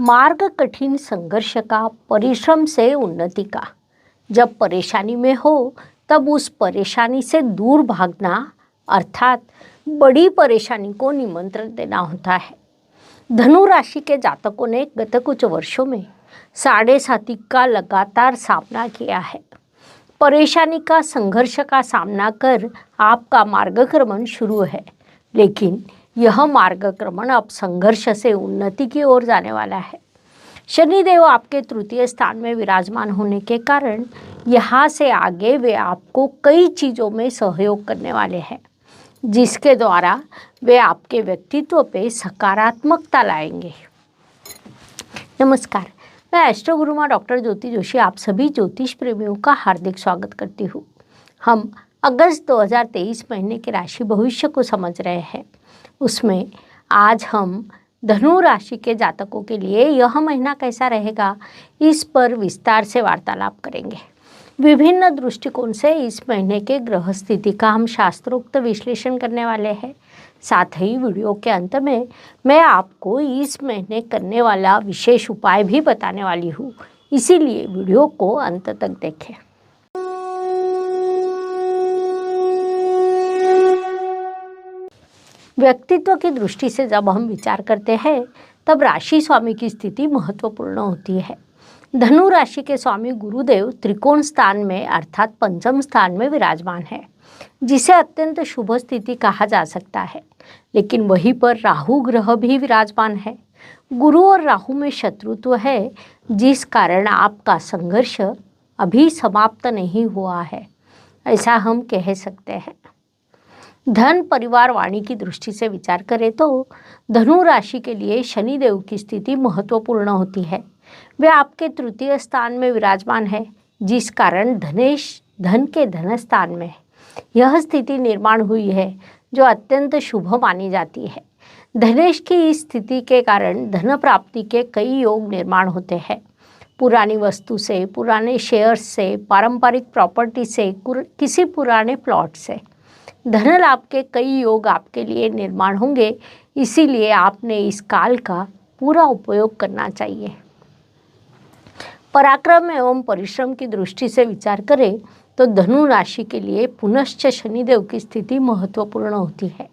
मार्ग कठिन संघर्ष का, परिश्रम से उन्नति का। जब परेशानी में हो तब उस परेशानी से दूर भागना अर्थात बड़ी परेशानी को निमंत्रण देना होता है। धनु राशि के जातकों ने गत कुछ वर्षों में 7.5 का लगातार सामना किया है। परेशानी का, संघर्ष का सामना कर आपका मार्गक्रमण शुरू है, लेकिन यह मार्गक्रमण अब संघर्ष से उन्नति की ओर जाने वाला है। शनिदेव आपके तृतीय स्थान में विराजमान होने के कारण यहाँ से आगे वे आपको कई चीज़ों में सहयोग करने वाले हैं, जिसके द्वारा वे आपके व्यक्तित्व पे सकारात्मकता लाएंगे। नमस्कार, मैं एस्ट्रो गुरु माँ डॉक्टर ज्योति जोशी आप सभी ज्योतिष प्रेमियों का हार्दिक स्वागत करती हूँ। हम अगस्त 2023 महीने के राशि भविष्य को समझ रहे हैं। उसमें आज हम धनु राशि के जातकों के लिए यह महीना कैसा रहेगा, इस पर विस्तार से वार्तालाप करेंगे। विभिन्न दृष्टिकोण से इस महीने के ग्रह स्थिति का हम शास्त्रोक्त विश्लेषण करने वाले हैं। साथ ही वीडियो के अंत में मैं आपको इस महीने करने वाला विशेष उपाय भी बताने वाली हूँ, इसीलिए वीडियो को अंत तक देखें। व्यक्तित्व की दृष्टि से जब हम विचार करते हैं तब राशि स्वामी की स्थिति महत्वपूर्ण होती है। धनु राशि के स्वामी गुरुदेव त्रिकोण स्थान में अर्थात पंचम स्थान में विराजमान है, जिसे अत्यंत शुभ स्थिति कहा जा सकता है। लेकिन वहीं पर राहु ग्रह भी विराजमान है। गुरु और राहु में शत्रुत्व है, जिस कारण आपका संघर्ष अभी समाप्त नहीं हुआ है, ऐसा हम कह सकते हैं। धन, परिवार, वाणी की दृष्टि से विचार करें तो धनु राशि के लिए शनिदेव की स्थिति महत्वपूर्ण होती है। वे आपके तृतीय स्थान में विराजमान है, जिस कारण धन के धन स्थान में यह स्थिति निर्माण हुई है, जो अत्यंत शुभ मानी जाती है। धनेश की इस स्थिति के कारण धन प्राप्ति के कई योग निर्माण होते हैं। पुरानी वस्तु से, पुराने शेयर्स से, पारंपरिक प्रॉपर्टी से, किसी पुराने प्लॉट से धन लाभ के कई योग आपके लिए निर्माण होंगे। इसीलिए आपने इस काल का पूरा उपयोग करना चाहिए। पराक्रम एवं परिश्रम की दृष्टि से विचार करें तो धनु राशि के लिए पुनश्च शनिदेव की स्थिति महत्वपूर्ण होती है,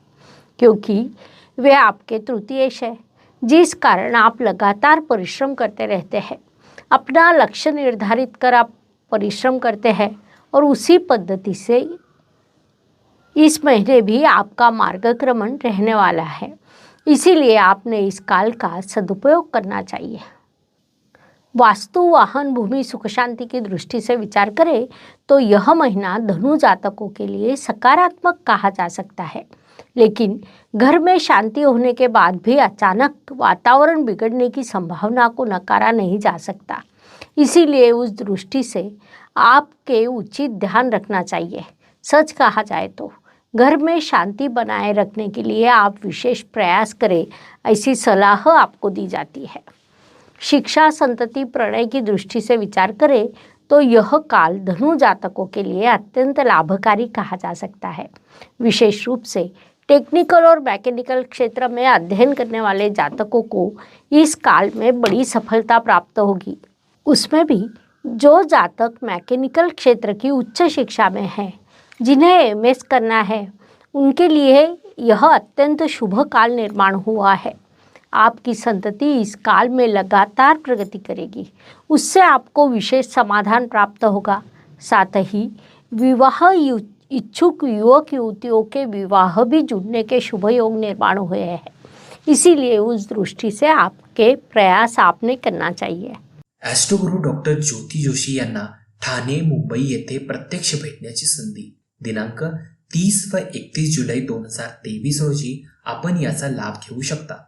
क्योंकि वे आपके तृतीयेश है, जिस कारण आप लगातार परिश्रम करते रहते हैं। अपना लक्ष्य निर्धारित कर आप परिश्रम करते हैं और उसी पद्धति से इस महीने भी आपका मार्गक्रमण रहने वाला है। इसीलिए आपने इस काल का सदुपयोग करना चाहिए। वास्तु, वाहन, भूमि, सुख शांति की दृष्टि से विचार करें तो यह महीना धनु जातकों के लिए सकारात्मक कहा जा सकता है। लेकिन घर में शांति होने के बाद भी अचानक वातावरण बिगड़ने की संभावना को नकारा नहीं जा सकता। इसीलिए उस दृष्टि से आपके उचित ध्यान रखना चाहिए। सच कहा जाए तो घर में शांति बनाए रखने के लिए आप विशेष प्रयास करें, ऐसी सलाह आपको दी जाती है। शिक्षा, संतति, प्रणय की दृष्टि से विचार करें तो यह काल धनु जातकों के लिए अत्यंत लाभकारी कहा जा सकता है। विशेष रूप से टेक्निकल और मैकेनिकल क्षेत्र में अध्ययन करने वाले जातकों को इस काल में बड़ी सफलता प्राप्त होगी। उसमें भी जो जातक मैकेनिकल क्षेत्र की उच्च शिक्षा में हैं, जिन्हें एमएस करना है, उनके लिए यह अत्यंत शुभ काल निर्माण हुआ है। आपकी संतति इस काल में लगातार प्रगति करेगी, उससे आपको विशेष समाधान प्राप्त होगा। साथ ही विवाह इच्छुक युवक युवतियों के विवाह भी जुड़ने के शुभ योग निर्माण हुए हैं। इसीलिए उस दृष्टि से आपके प्रयास आपने करना चाहिए। ॲस्ट्रो गुरु डॉक्टर ज्योती जोशी यांना ठाणे, मुंबई येथे प्रत्यक्ष भेटण्याची संधी दिनांक 30 व 31 जुलै 2023 रोजी आपण याचा लाभ घेऊ शकता।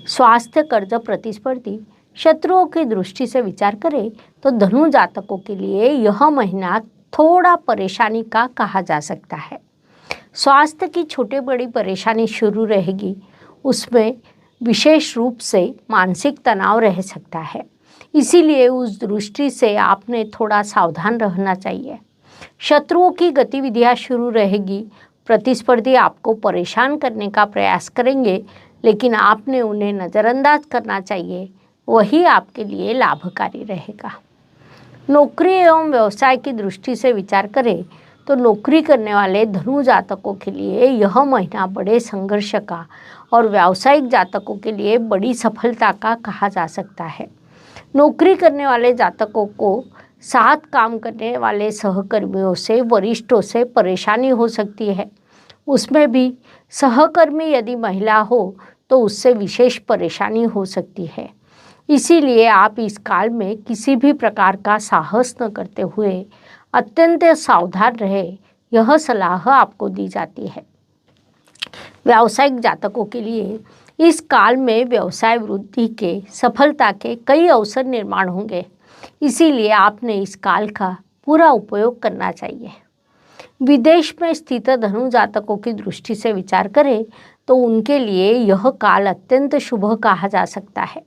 स्वास्थ्य, कर्ज, प्रतिस्पर्धी शत्रुओं की दृष्टि से विचार करें तो धनु जातकों के लिए यह महीना थोड़ा परेशानी का कहा जा सकता है। स्वास्थ्य की छोटी बड़ी परेशानी शुरू रहेगी, उसमें विशेष रूप से मानसिक तनाव रह सकता है। इसीलिए उस दृष्टि से आपने थोड़ा सावधान रहना चाहिए। शत्रुओं की गतिविधियां शुरू रहेगी। प्रतिस्पर्धी आपको परेशान करने का प्रयास करेंगे, लेकिन आपने उन्हें नज़रअंदाज करना चाहिए। वही आपके लिए लाभकारी रहेगा। नौकरी एवं व्यवसाय की दृष्टि से विचार करें तो नौकरी करने वाले धनु जातकों के लिए यह महीना बड़े संघर्ष का और व्यावसायिक जातकों के लिए बड़ी सफलता का कहा जा सकता है। नौकरी करने वाले जातकों को साथ काम करने वाले सहकर्मियों से, वरिष्ठों से परेशानी हो सकती है। उसमें भी सहकर्मी यदि महिला हो तो उससे विशेष परेशानी हो सकती है। इसीलिए आप इस काल में किसी भी प्रकार का साहस न करते हुए अत्यंत सावधान रहे, यह सलाह आपको दी जाती है। व्यावसायिक जातकों के लिए इस काल में व्यवसाय वृद्धि के, सफलता के कई अवसर निर्माण होंगे। इसीलिए आपने इस काल का पूरा उपयोग करना चाहिए। विदेश में स्थित धनु जातकों की दृष्टि से विचार करें तो उनके लिए यह काल अत्यंत शुभ कहा जा सकता है।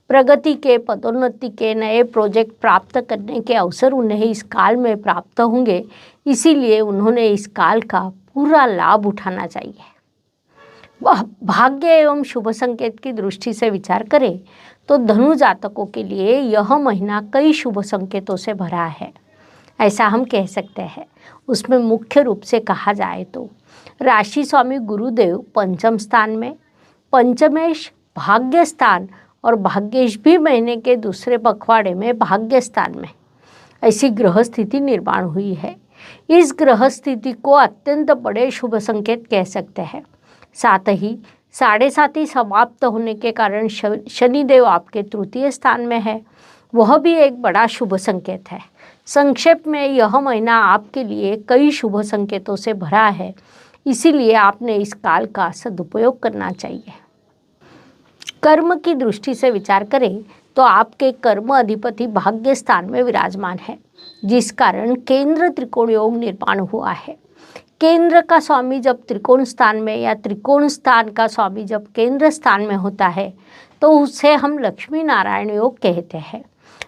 प्रगति के, पदोन्नति के, नए प्रोजेक्ट प्राप्त करने के अवसर उन्हें इस काल में प्राप्त होंगे। इसीलिए उन्होंने इस काल का पूरा लाभ उठाना चाहिए। भाग्य एवं शुभ संकेत की दृष्टि से विचार करें तो धनु जातकों के लिए यह महीना कई शुभ संकेतों से भरा है, ऐसा हम कह सकते हैं। उसमें मुख्य रूप से कहा जाए तो राशि स्वामी गुरुदेव पंचम स्थान में, पंचमेश भाग्य स्थान और भाग्येश भी महीने के दूसरे पखवाड़े में भाग्य स्थान में, ऐसी ग्रह स्थिति निर्माण हुई है। इस ग्रह स्थिति को अत्यंत बड़े शुभ संकेत कह सकते हैं। साथ ही 7.5 समाप्त होने के कारण शनिदेव आपके तृतीय स्थान में है, वह भी एक बड़ा शुभ संकेत है। संक्षेप में यह महीना आपके लिए कई शुभ संकेतों से भरा है। इसीलिए आपने इस काल का सदुपयोग करना चाहिए। कर्म की दृष्टि से विचार करें तो आपके कर्म अधिपति भाग्य स्थान में विराजमान है, जिस कारण केंद्र त्रिकोण योग निर्माण हुआ है। केंद्र का स्वामी जब त्रिकोण स्थान में या त्रिकोण स्थान का स्वामी जब केंद्र स्थान में होता है तो उसे हम लक्ष्मी नारायण योग कहते हैं।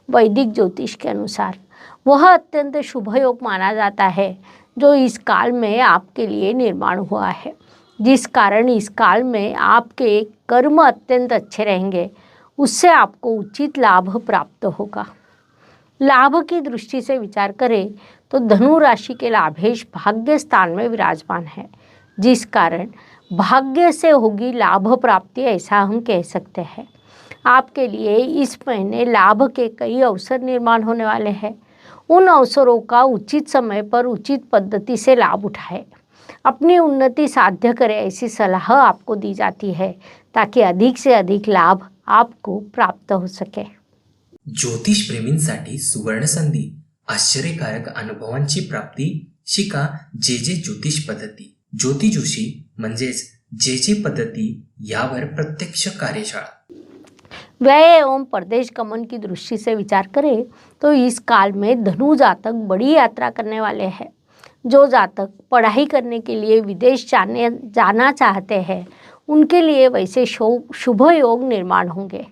वैदिक ज्योतिष के अनुसार वह अत्यंत शुभ योग माना जाता है, जो इस काल में आपके लिए निर्माण हुआ है, जिस कारण इस काल में आपके कर्म अत्यंत अच्छे रहेंगे। उससे आपको उचित लाभ प्राप्त होगा। लाभ की दृष्टि से विचार करें तो धनु राशि के लाभेश भाग्य स्थान में विराजमान है, जिस कारण भाग्य से होगी लाभ प्राप्ति, ऐसा हम कह सकते हैं। आपके लिए इस महीने लाभ के कई अवसर निर्माण होने वाले हैं। उन अवसरों का उचित समय पर उचित पद्धति से लाभ उठाएं। अपनी उन्नति साध्य करें, ऐसी सलाह आपको दी जाती है, ताकि अधिक से अधिक लाभ आपको प्राप्त हो सके। ज्योतिष प्रेमींसाठी सुवर्ण संधी, आश्चर्यकारक अनुभवांची प्राप्ती, शिका जे जे ज्योतिष पद्धती। ज्योती जोशी म्हणजेच जे जे पद्धती यावर प्रत्यक्ष कार्यशाळा। व्यय एवं परदेश गमन की दृष्टि से विचार करें तो इस काल में धनु जातक बड़ी यात्रा करने वाले हैं। जो जातक पढ़ाई करने के लिए विदेश जाना चाहते हैं, उनके लिए वैसे शुभ योग निर्माण होंगे।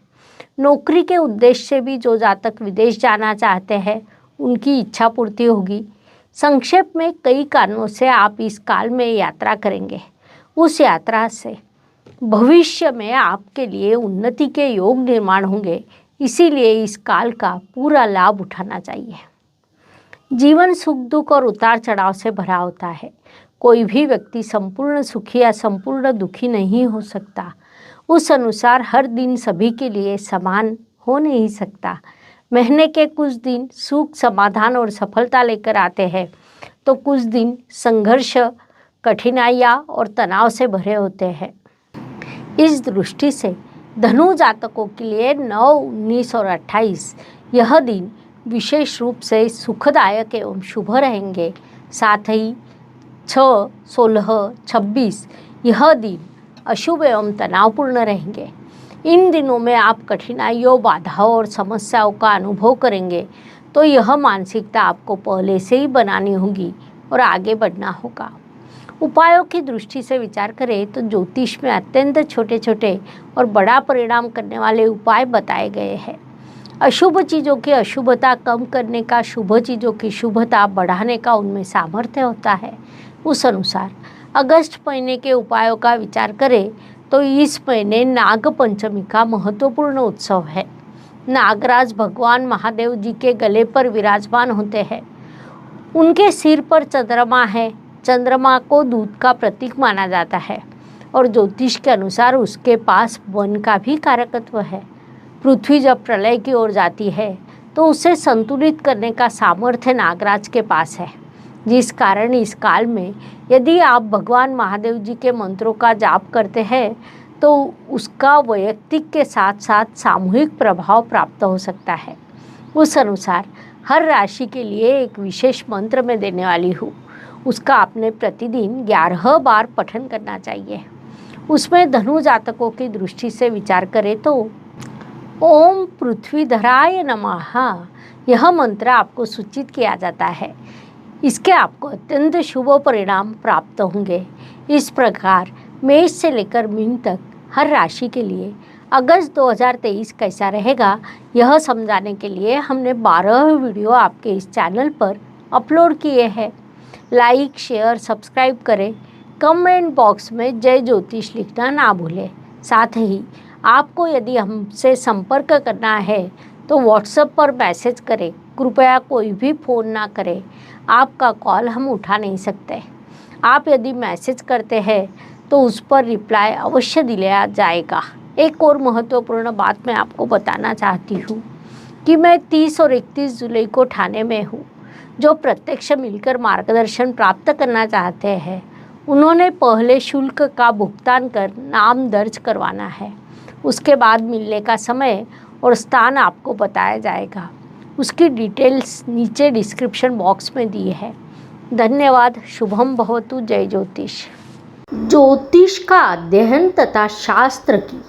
नौकरी के उद्देश्य से भी जो जातक विदेश जाना चाहते हैं, उनकी इच्छा पूर्ति होगी। संक्षेप में कई कारणों से आप इस काल में यात्रा करेंगे। उस यात्रा से भविष्य में आपके लिए उन्नति के योग निर्माण होंगे। इसीलिए इस काल का पूरा लाभ उठाना चाहिए। जीवन सुख दुख और उतार चढ़ाव से भरा होता है। कोई भी व्यक्ति संपूर्ण सुखी या संपूर्ण दुखी नहीं हो सकता। उस अनुसार हर दिन सभी के लिए समान हो नहीं सकता। महीने के कुछ दिन सुख, समाधान और सफलता लेकर आते हैं, तो कुछ दिन संघर्ष, कठिनाइयाँ और तनाव से भरे होते हैं। इस दृष्टि से धनु जातकों के लिए 9, 19 और 28 यह दिन विशेष रूप से सुखदायक एवं शुभ रहेंगे। साथ ही 6, 16, 26 यह दिन अशुभ एवं तनावपूर्ण रहेंगे। इन दिनों में आप कठिनाइयों, बाधाओं और समस्याओं का अनुभव करेंगे, तो यह मानसिकता आपको पहले से ही बनानी होगी और आगे बढ़ना होगा। उपायों की दृष्टि से विचार करें तो ज्योतिष में अत्यंत छोटे छोटे और बड़ा परिणाम करने वाले उपाय बताए गए हैं। अशुभ चीज़ों की अशुभता कम करने का, शुभ चीज़ों की शुभता बढ़ाने का उनमें सामर्थ्य होता है। उस अनुसार अगस्त महीने के उपायों का विचार करें तो इस महीने नाग पंचमी का महत्वपूर्ण उत्सव है। नागराज भगवान महादेव जी के गले पर विराजमान होते हैं। उनके सिर पर चंद्रमा है। चंद्रमा को दूध का प्रतीक माना जाता है और ज्योतिष के अनुसार उसके पास वन का भी कारकत्व है। पृथ्वी जब प्रलय की ओर जाती है तो उसे संतुलित करने का सामर्थ्य नागराज के पास है, जिस कारण इस काल में यदि आप भगवान महादेव जी के मंत्रों का जाप करते हैं तो उसका वैयक्तिक के साथ साथ सामूहिक प्रभाव प्राप्त हो सकता है। उस अनुसार हर राशि के लिए एक विशेष मंत्र मैं देने वाली हूँ। उसका आपने प्रतिदिन 11 बार पठन करना चाहिए। उसमें धनु जातकों की दृष्टि से विचार करें तो ओम पृथ्वीधराय नमः यह मंत्र आपको सूचित किया जाता है। इसके आपको अत्यंत शुभ परिणाम प्राप्त होंगे। इस प्रकार मेष से लेकर मीन तक हर राशि के लिए अगस्त 2023 कैसा रहेगा यह समझाने के लिए हमने 12 वीडियो आपके इस चैनल पर अपलोड किए हैं। लाइक, शेयर, सब्सक्राइब करें। कमेंट बॉक्स में जय ज्योतिष लिखना ना भूलें। साथ ही आपको यदि हमसे संपर्क करना है तो व्हाट्सएप पर मैसेज करें। कृपया कोई भी फ़ोन ना करें, आपका कॉल हम उठा नहीं सकते। आप यदि मैसेज करते हैं तो उस पर रिप्लाई अवश्य दिया जाएगा। एक और महत्वपूर्ण बात मैं आपको बताना चाहती हूँ कि मैं 30 और 31 जुलाई को ठाणे में हूँ। जो प्रत्यक्ष मिलकर मार्गदर्शन प्राप्त करना चाहते हैं उन्होंने पहले शुल्क का भुगतान कर नाम दर्ज करवाना है। उसके बाद मिलने का समय और स्थान आपको बताया जाएगा। उसकी डिटेल्स नीचे डिस्क्रिप्शन बॉक्स में दी है। धन्यवाद। शुभम भवतु। जय ज्योतिष। ज्योतिष का अध्ययन तथा शास्त्र की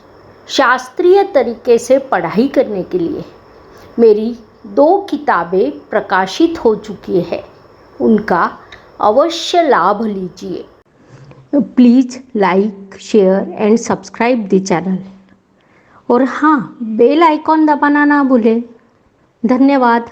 शास्त्रीय तरीके से पढ़ाई करने के लिए मेरी 2 किताबें प्रकाशित हो चुकी है। उनका अवश्य लाभ लीजिए। Please like, share and subscribe the channel. और हाँ, बेल आइकॉन दबाना ना भूलें। धन्यवाद।